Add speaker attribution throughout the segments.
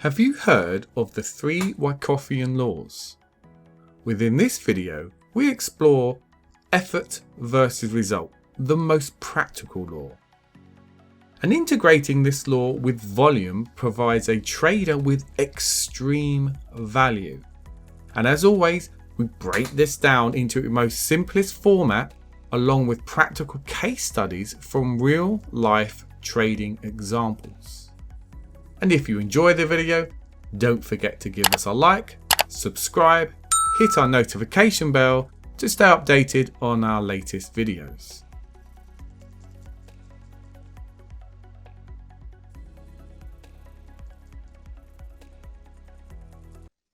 Speaker 1: Have you heard of the 3 Wyckoffian laws? Within this video, we explore effort versus result, the most practical law. And integrating this law with volume provides a trader with extreme value. And as always, we break this down into its most simplest format along with practical case studies from real life trading examples. And if you enjoy the video, don't forget to give us a like, subscribe, hit our notification bell to stay updated on our latest videos.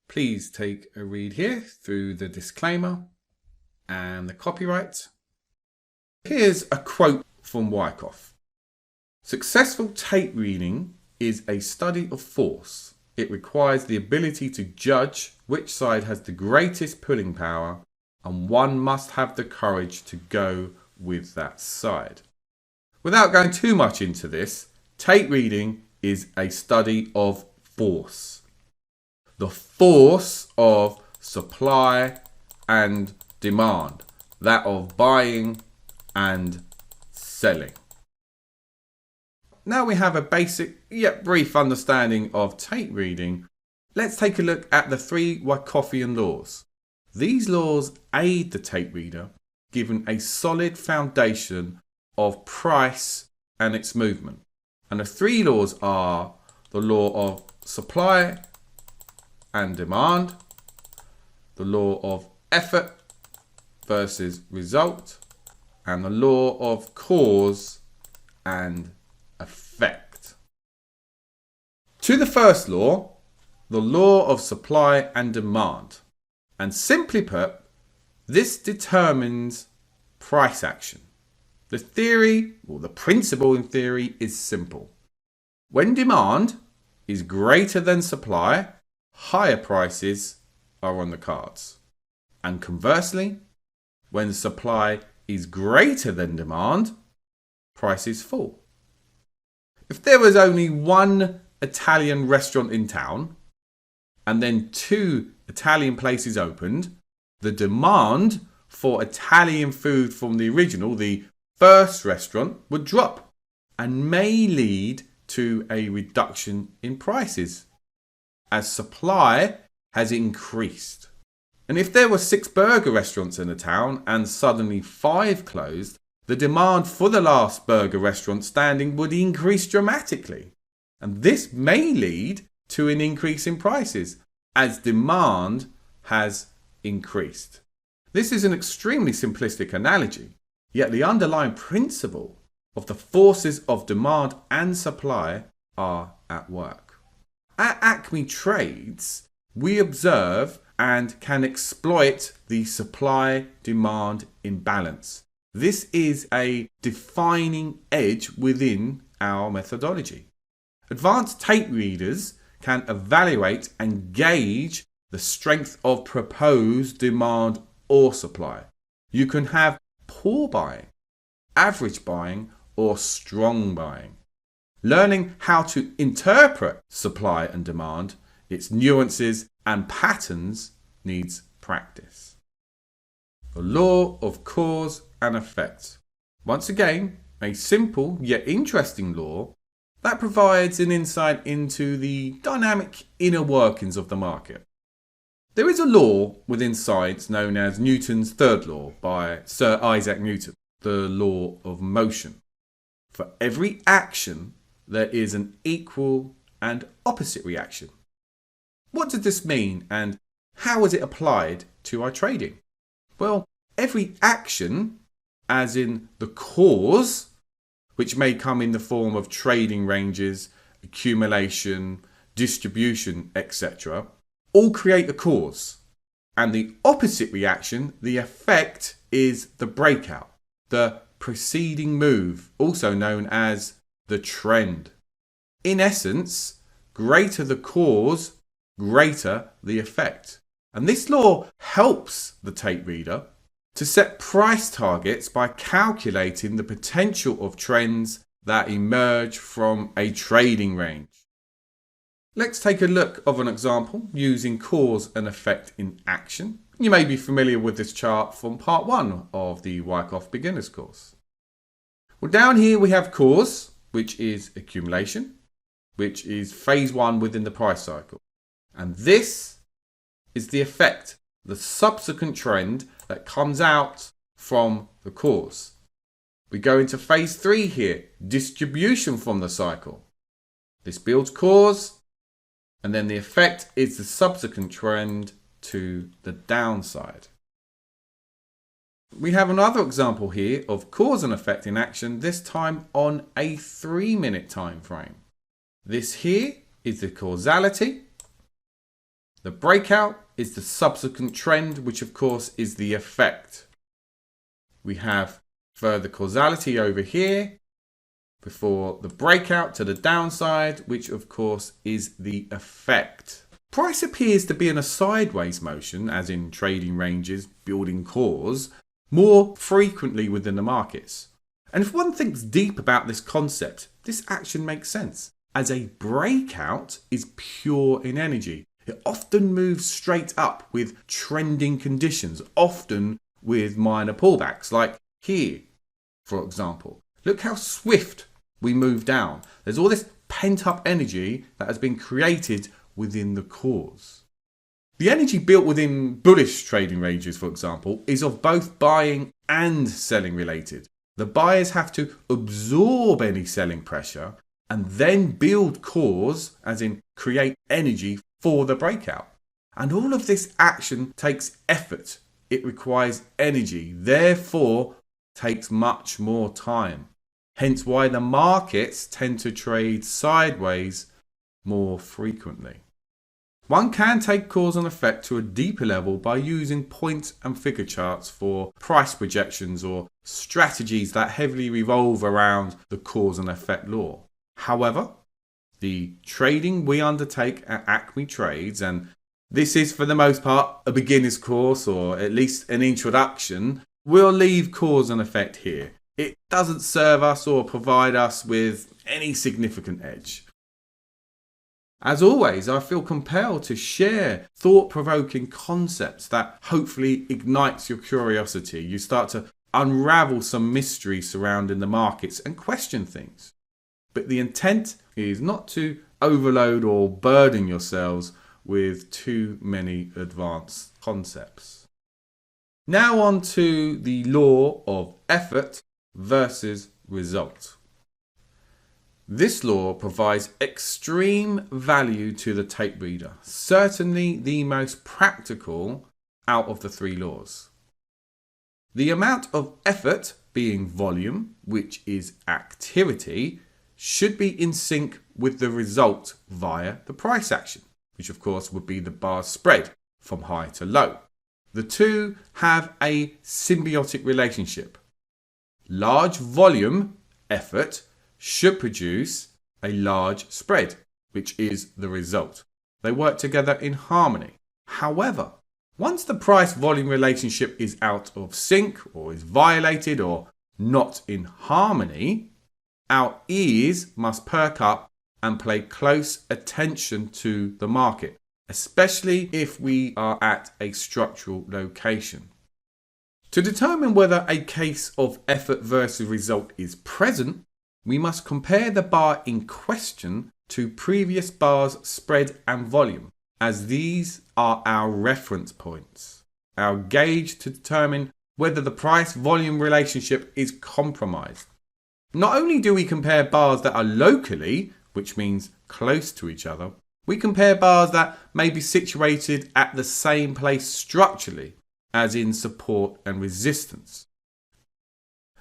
Speaker 1: Please take a read here through the disclaimer and the copyright. Here's a quote from Wyckoff. Successful tape reading is a study of force. It requires the ability to judge which side has the greatest pulling power, and one must have the courage to go with that side. Without going too much into this, tape reading is a study of force. The force of supply and demand, that of buying and selling. Now we have a basic yet brief understanding of tape reading. Let's take a look at the 3 Wyckoffian laws. These laws aid the tape reader, given a solid foundation of price and its movement. And the 3 laws are the law of supply and demand, the law of effort versus result, and the law of cause and effect. To the first law, the law of supply and demand. And simply put, this determines price action. The theory, or the principle in theory, is simple. When demand is greater than supply, higher prices are on the cards. And conversely, when supply is greater than demand, prices fall. If there was only one Italian restaurant in town and then 2 Italian places opened, the demand for Italian food from the original, the first restaurant, would drop and may lead to a reduction in prices as supply has increased. And if there were 6 burger restaurants in a town and suddenly 5 closed, the demand for the last burger restaurant standing would increase dramatically. And this may lead to an increase in prices as demand has increased. This is an extremely simplistic analogy, yet the underlying principle of the forces of demand and supply are at work. At Acme Trades, we observe and can exploit the supply-demand imbalance. This is a defining edge within our methodology. Advanced tape readers can evaluate and gauge the strength of proposed demand or supply. You can have poor buying, average buying, or strong buying. Learning how to interpret supply and demand, its nuances and patterns needs practice. The law of cause and effect. Once again, a simple yet interesting law that provides an insight into the dynamic inner workings of the market. There is a law within science known as Newton's third law by Sir Isaac Newton, the law of motion. For every action, there is an equal and opposite reaction. What does this mean and how is it applied to our trading? Well, every action, as in the cause, which may come in the form of trading ranges, accumulation, distribution, etc., all create the cause. And the opposite reaction, the effect, is the breakout, the preceding move, also known as the trend. In essence, greater the cause, greater the effect. And this law helps the tape reader to set price targets by calculating the potential of trends that emerge from a trading range. Let's take a look of an example using cause and effect in action. You may be familiar with this chart from part 1 of the Wyckoff beginners course. Well, down here we have cause, which is accumulation, which is phase 1 within the price cycle. And this is the effect, the subsequent trend that comes out from the cause. We go into phase 3 here, distribution from the cycle. This builds cause, and then the effect is the subsequent trend to the downside. We have another example here of cause and effect in action, this time on a 3-minute time frame. This here is the causality. The breakout is the subsequent trend, which of course is the effect. We have further causality over here before the breakout to the downside, which of course is the effect. Price appears to be in a sideways motion, as in trading ranges, building cause, more frequently within the markets. And if one thinks deep about this concept, this action makes sense, as a breakout is pure in energy. It often moves straight up with trending conditions, often with minor pullbacks, like here, for example. Look how swift we move down. There's all this pent-up energy that has been created within the cause. The energy built within bullish trading ranges, for example, is of both buying and selling related. The buyers have to absorb any selling pressure and then build cause, as in create energy for the breakout. And all of this action takes effort. It requires energy, therefore takes much more time. Hence why the markets tend to trade sideways more frequently. One can take cause and effect to a deeper level by using point and figure charts for price projections or strategies that heavily revolve around the cause and effect law. However, the trading we undertake at Acme Trades, and this is for the most part a beginner's course or at least an introduction, we'll leave cause and effect here. It doesn't serve us or provide us with any significant edge. As always, I feel compelled to share thought-provoking concepts that hopefully ignites your curiosity. You start to unravel some mystery surrounding the markets and question things. But the intent is not to overload or burden yourselves with too many advanced concepts. Now on to the law of effort versus result. This law provides extreme value to the tape reader, certainly the most practical out of the 3 laws. The amount of effort, being volume, which is activity, should be in sync with the result via the price action, which of course would be the bar spread from high to low. The two have a symbiotic relationship. Large volume, effort, should produce a large spread, which is the result. They work together in harmony. However, once the price-volume relationship is out of sync or is violated or not in harmony, our ears must perk up and pay close attention to the market, especially if we are at a structural location. To determine whether a case of effort versus result is present, we must compare the bar in question to previous bars' spread and volume, as these are our reference points, our gauge to determine whether the price-volume relationship is compromised. Not only do we compare bars that are locally, which means close to each other, we compare bars that may be situated at the same place structurally, as in support and resistance.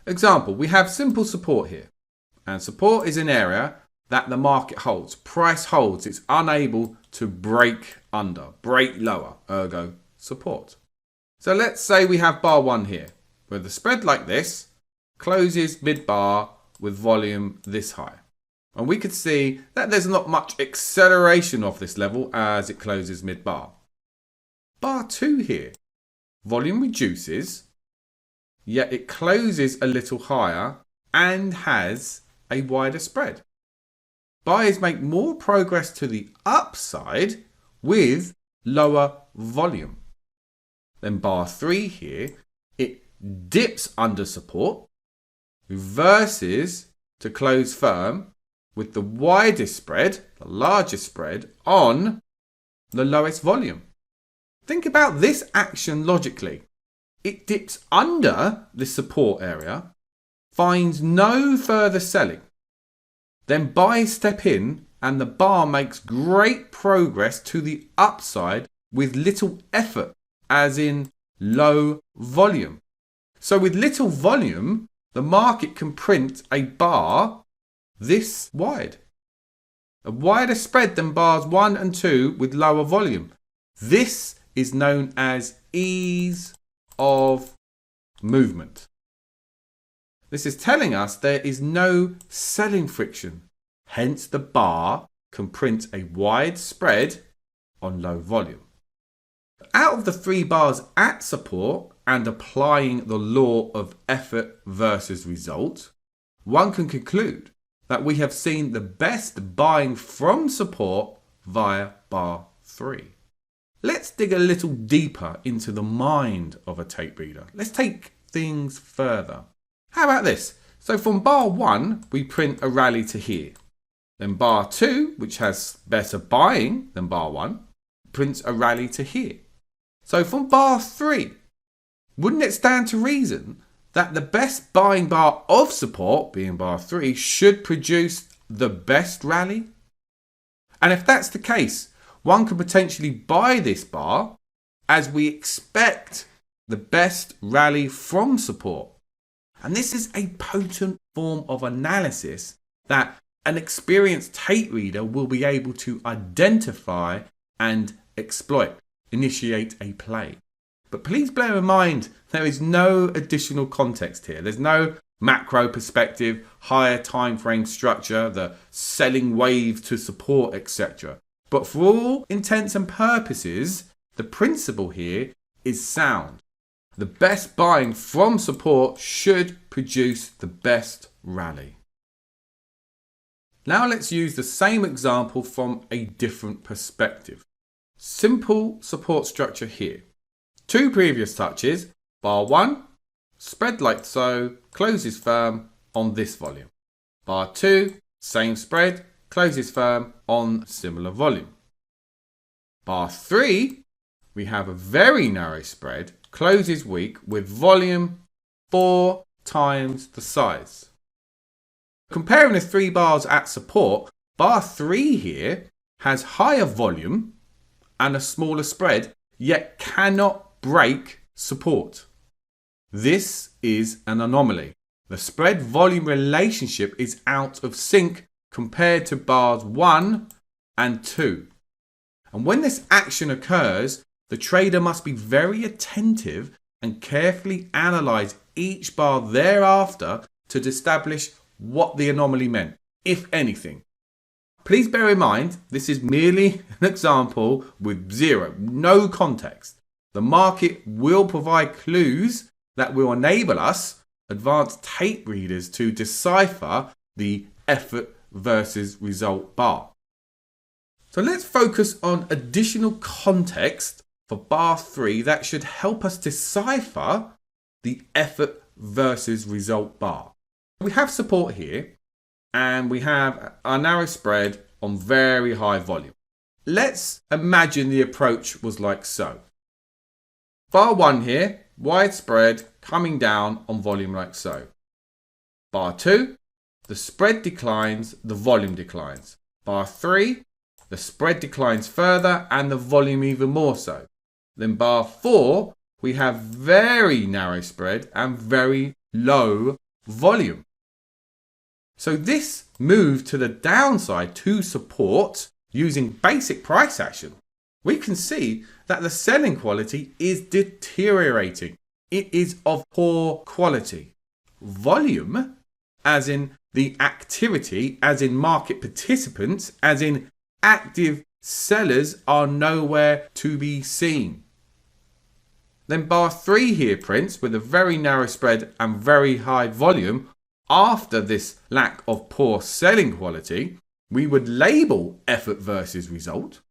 Speaker 1: Example, we have simple support here. And support is an area that the market holds, price holds, it's unable to break under, break lower, ergo support. So let's say we have bar 1 here, where the spread like this closes mid-bar with volume this high. And we could see that there's not much acceleration off this level as it closes mid-bar. Bar 2 here, volume reduces, yet it closes a little higher and has a wider spread. buyers make more progress to the upside with lower volume. Then bar 3 here, it dips under support, reverses to close firm with the widest spread, the largest spread, on the lowest volume. Think about this action logically. It dips under the support area, finds no further selling. Then buyers step in and the bar makes great progress to the upside with little effort, as in low volume. So with little volume, the market can print a bar this wide. A wider spread than bars 1 and 2 with lower volume. This is known as ease of movement. This is telling us there is no selling friction. Hence the bar can print a wide spread on low volume. Out of the 3 bars at support and applying the law of effort versus result, one can conclude that we have seen the best buying from support via bar 3. Let's dig a little deeper into the mind of a tape reader. Let's take things further. How about this? So from bar 1, we print a rally to here. Then bar 2, which has better buying than bar 1, prints a rally to here. So from bar 3, wouldn't it stand to reason that the best buying bar of support, being bar 3, should produce the best rally? And if that's the case, one could potentially buy this bar as we expect the best rally from support. And this is a potent form of analysis that an experienced tape reader will be able to identify and exploit, initiate a play. But please bear in mind, there is no additional context here. There's no macro perspective, higher time frame structure, the selling wave to support, etc. But for all intents and purposes, the principle here is sound. The best buying from support should produce the best rally. Now let's use the same example from a different perspective. Simple support structure here. 2 previous touches, bar 1, spread like so, closes firm on this volume. Bar 2, same spread, closes firm on similar volume. Bar 3, we have a very narrow spread, closes weak with volume 4 times the size. Comparing the 3 bars at support, bar 3 here has higher volume and a smaller spread, yet cannot break support. This is an anomaly. The spread volume relationship is out of sync compared to bars 1 and 2. And when this action occurs, the trader must be very attentive and carefully analyze each bar thereafter to establish what the anomaly meant, if anything. Please bear in mind, this is merely an example with no context. The market will provide clues that will enable us, advanced tape readers, to decipher the effort versus result bar. So let's focus on additional context for bar 3 that should help us decipher the effort versus result bar. We have support here and we have a narrow spread on very high volume. Let's imagine the approach was like so. Bar 1 here, wide spread coming down on volume like so. Bar 2, the spread declines, the volume declines. Bar 3, the spread declines further and the volume even more so. Then bar 4, we have very narrow spread and very low volume. So this move to the downside to support using basic price action, we can see that the selling quality is deteriorating. It is of poor quality. Volume, as in the activity, as in market participants, as in active sellers, are nowhere to be seen. Then bar 3 here prints with a very narrow spread and very high volume after this lack of poor selling quality. we would label effort versus result.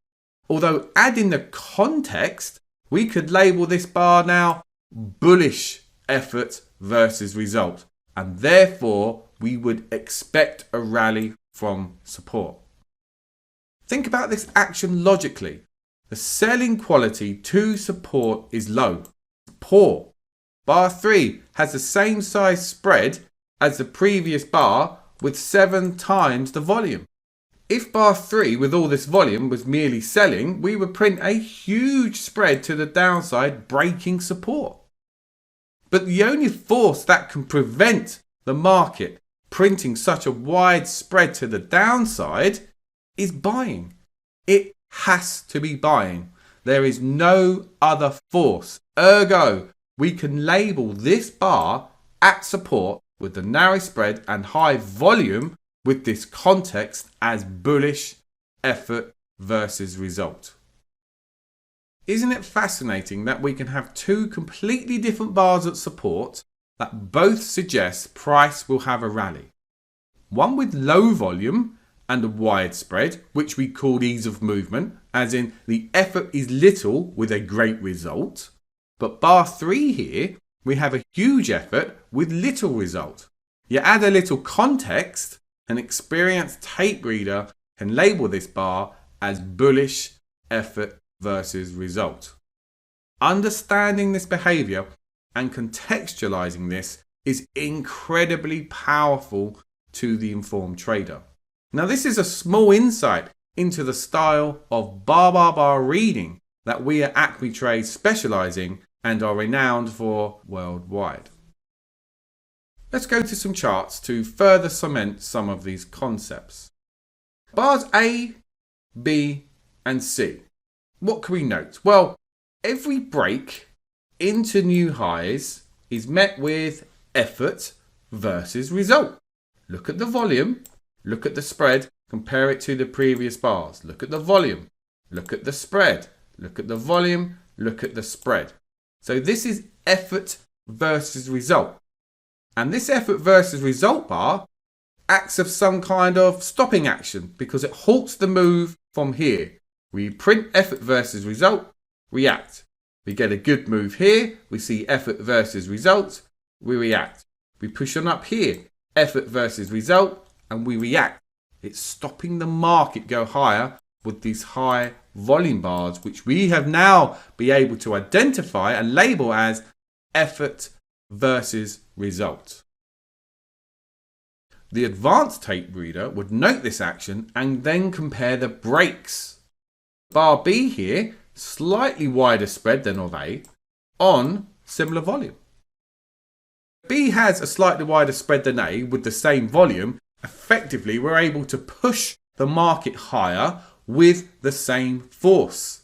Speaker 1: Although adding the context, we could label this bar now bullish effort versus result. And therefore, we would expect a rally from support. Think about this action logically. The selling quality to support is low, poor. Bar 3 has the same size spread as the previous bar with 7 times the volume. If bar 3 with all this volume was merely selling, we would print a huge spread to the downside, breaking support. But the only force that can prevent the market printing such a wide spread to the downside is buying. It has to be buying. There is no other force. Ergo, we can label this bar at support with the narrow spread and high volume with this context as bullish effort versus result. Isn't it fascinating that we can have two completely different bars at support that both suggest price will have a rally? One with low volume and a wide spread, which we call ease of movement, as in the effort is little with a great result. But bar 3 here, we have a huge effort with little result. You add a little context, an experienced tape reader can label this bar as bullish effort versus result. Understanding this behavior and contextualizing this is incredibly powerful to the informed trader. Now, this is a small insight into the style of bar reading that we at Acme Trade specialize in and are renowned for worldwide. Let's go to some charts to further cement some of these concepts. Bars A, B, and C. What can we note? Well, every break into new highs is met with effort versus result. Look at the volume, look at the spread, compare it to the previous bars. Look at the volume, look at the spread, look at the volume, look at the spread. So this is effort versus result. And this effort versus result bar acts as some kind of stopping action because it halts the move from here. We print effort versus result, react. We get a good move here, we see effort versus result, we react. We push on up here, effort versus result, and we react. It's stopping the market go higher with these high volume bars, which we have now been able to identify and label as effort versus result. The advanced tape reader would note this action and then compare the breaks. Bar B here, slightly wider spread than of A, on similar volume. B has a slightly wider spread than A with the same volume. Effectively, we're able to push the market higher with the same force.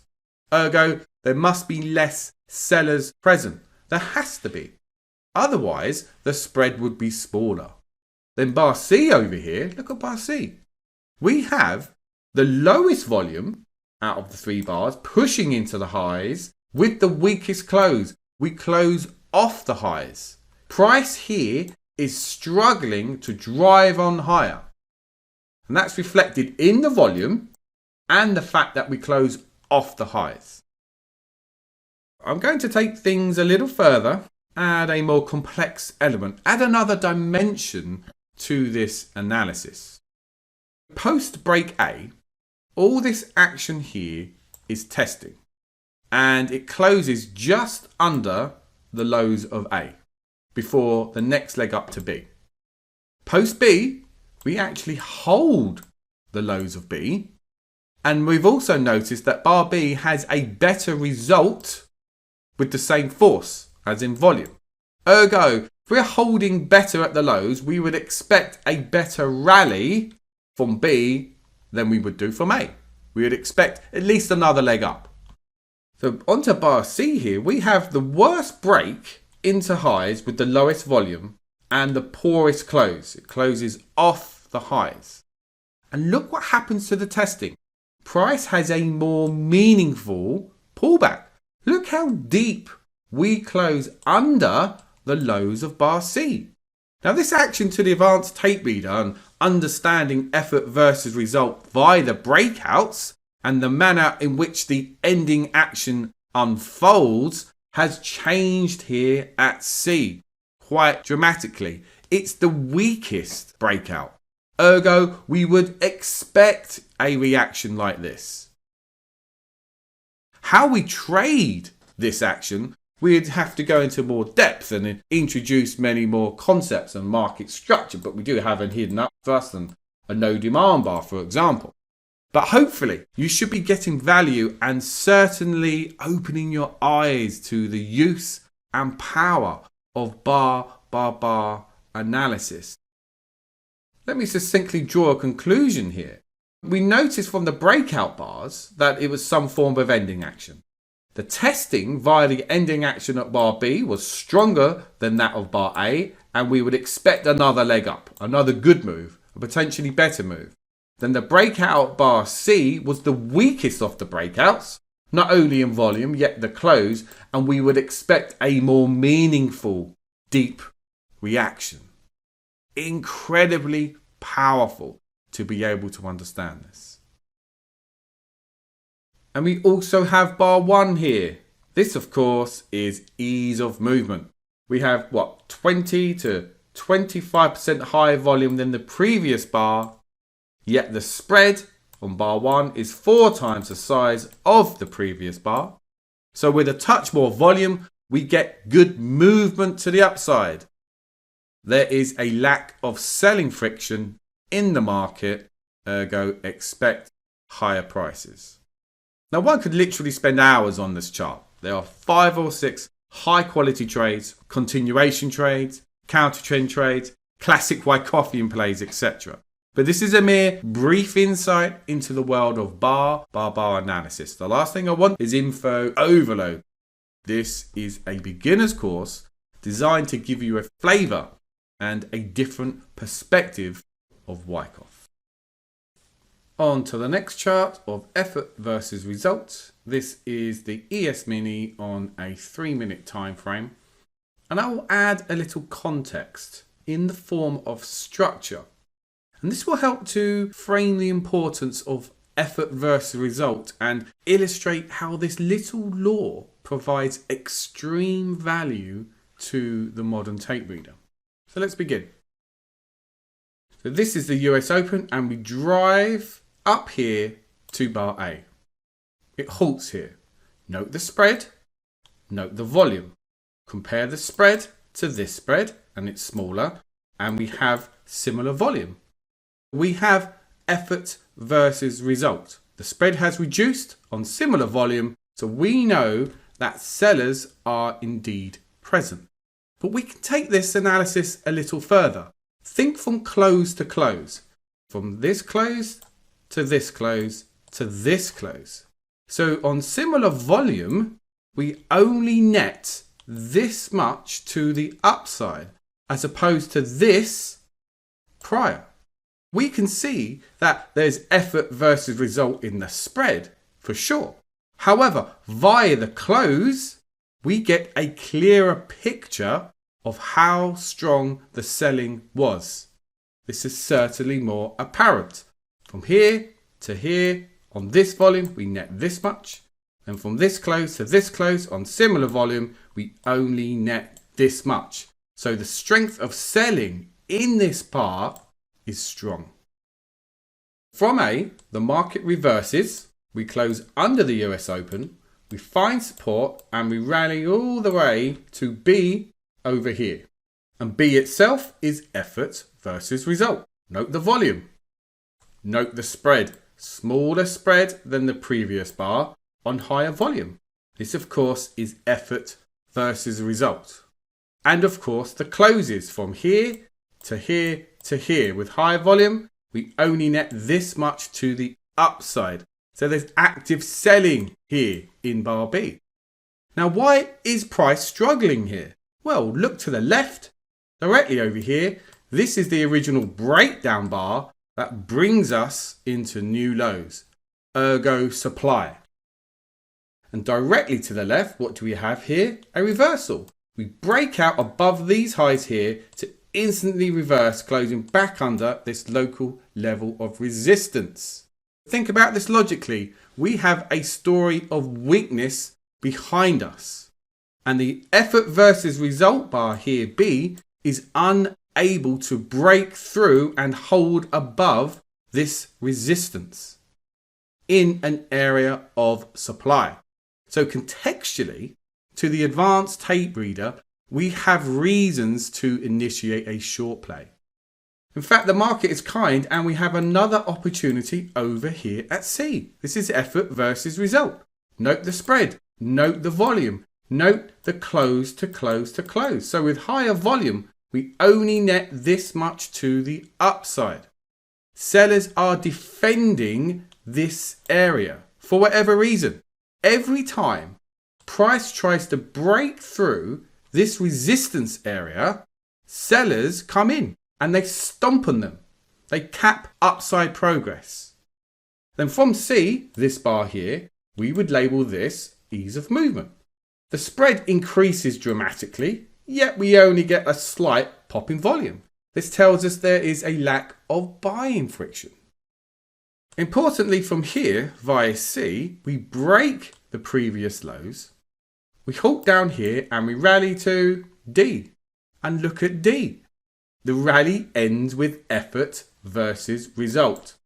Speaker 1: Ergo, there must be less sellers present. There has to be. Otherwise, the spread would be smaller. Then bar C over here, look at bar C. We have the lowest volume out of the 3 bars pushing into the highs with the weakest close. We close off the highs. Price here is struggling to drive on higher. And that's reflected in the volume and the fact that we close off the highs. I'm going to take things a little further, add a more complex element, add another dimension to this analysis. Post break A, all this action here is testing and it closes just under the lows of A before the next leg up to B. Post B, we actually hold the lows of B, and we've also noticed that bar B has a better result with the same force as in volume. Ergo, if we're holding better at the lows, we would expect a better rally from B than we would do from A. We would expect at least another leg up. So onto bar C here, we have the worst break into highs with the lowest volume and the poorest close. It closes off the highs. And look what happens to the testing. Price has a more meaningful pullback. Look how deep we close under the lows of bar C. Now this action to the advanced tape reader, and understanding effort versus result via the breakouts and the manner in which the ending action unfolds has changed here at C quite dramatically. It's the weakest breakout. Ergo, we would expect a reaction like this. How we trade this action, we'd have to go into more depth and introduce many more concepts and market structure, but we do have a hidden up thrust and a no demand bar, for example. But hopefully you should be getting value and certainly opening your eyes to the use and power of bar analysis. Let me succinctly draw a conclusion here. We noticed from the breakout bars that it was some form of ending action. The testing via the ending action at bar B was stronger than that of bar A, and we would expect another leg up, another good move, a potentially better move. Then the breakout bar C was the weakest of the breakouts, not only in volume, yet the close, and we would expect a more meaningful, deep reaction. Incredibly powerful to be able to understand this. And we also have bar 1 here. This, of course, is ease of movement. We have 20 to 25% higher volume than the previous bar, yet the spread on bar 1 is 4 times the size of the previous bar. So with a touch more volume, we get good movement to the upside. There is a lack of selling friction in the market, ergo expect higher prices. Now one could literally spend hours on this chart. There are 5 or 6 high quality trades, continuation trades, counter trend trades, classic Wyckoff plays, etc. But this is a mere brief insight into the world of bar analysis. The last thing I want is info overload. This is a beginner's course designed to give you a flavour and a different perspective of Wyckoff. On to the next chart of effort versus result. This is the ES Mini on a 3-minute time frame. And I will add a little context in the form of structure. And this will help to frame the importance of effort versus result and illustrate how this little law provides extreme value to the modern tape reader. So let's begin. So this is the US Open and we drive up here to bar A. It halts here. Note the spread, note the volume. Compare the spread to this spread and it's smaller and we have similar volume. We have effort versus result. The spread has reduced on similar volume, so we know that sellers are indeed present. But we can take this analysis a little further. Think from close to close. From this close to this close to this close. So on similar volume, we only net this much to the upside as opposed to this prior. We can see that there's effort versus result in the spread for sure. However, via the close, we get a clearer picture of how strong the selling was. This is certainly more apparent. From here to here, on this volume, we net this much. And from this close to this close, on similar volume, we only net this much. So the strength of selling in this part is strong. From A, the market reverses. We close under the US Open. We find support and we rally all the way to B over here. And B itself is effort versus result. Note the volume. Note the spread. Smaller spread than the previous bar on higher volume. This of course is effort versus result. And of course the closes from here to here to here. With higher volume, we only net this much to the upside. So there's active selling here in bar B. Now why is price struggling here? Well, look to the left, directly over here. This is the original breakdown bar that brings us into new lows, ergo supply. And directly to the left, what do we have here? A reversal. We break out above these highs here to instantly reversed, closing back under this local level of resistance. Think about this logically. We have a story of weakness behind us, and the effort versus result bar here, B, is unable to break through and hold above this resistance in an area of supply. So contextually, to the advanced tape reader, we have reasons to initiate a short play. In fact, the market is kind and we have another opportunity over here at C. This is effort versus result. Note the spread, note the volume, note the close to close to close. So with higher volume, we only net this much to the upside. Sellers are defending this area for whatever reason. Every time price tries to break through this resistance area, sellers come in and they stomp on them. They cap upside progress. Then from C, this bar here, we would label this ease of movement. The spread increases dramatically, yet we only get a slight pop in volume. This tells us there is a lack of buying friction. Importantly, from here via C, we break the previous lows. We halt down here and we rally to D. And look at D. The rally ends with effort versus result.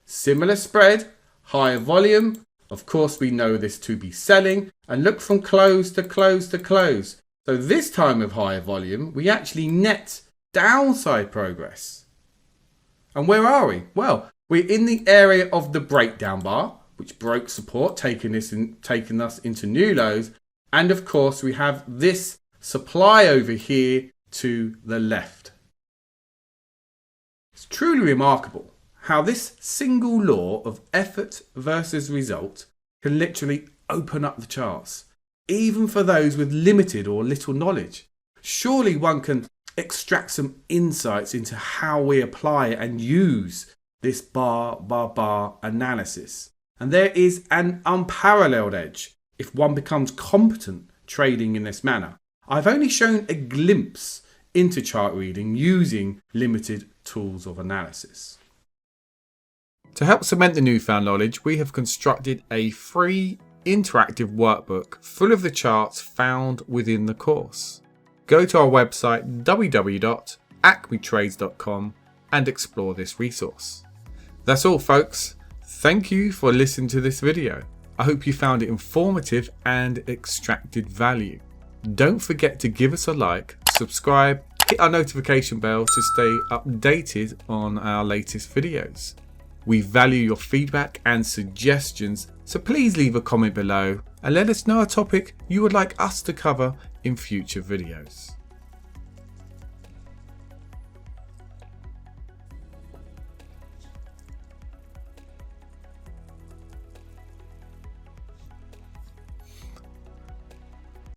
Speaker 1: Similar spread, higher volume. Of course, we know this to be selling. And look from close to close to close. So this time with higher volume, we actually net downside progress. And where are we? Well, we're in the area of the breakdown bar, which broke support, taking us into new lows. And of course, we have this supply over here to the left. It's truly remarkable how this single law of effort versus result can literally open up the charts, even for those with limited or little knowledge. Surely one can extract some insights into how we apply and use this bar analysis. And there is an unparalleled edge if one becomes competent trading in this manner. I've only shown a glimpse into chart reading using limited tools of analysis. To help cement the newfound knowledge, we have constructed a free interactive workbook full of the charts found within the course. Go to our website www.acmetrades.com and explore this resource. That's all, folks. Thank you for listening to this video. I hope you found it informative and extracted value. Don't forget to give us a like, subscribe, hit our notification bell to stay updated on our latest videos. We value your feedback and suggestions, so please leave a comment below and let us know a topic you would like us to cover in future videos.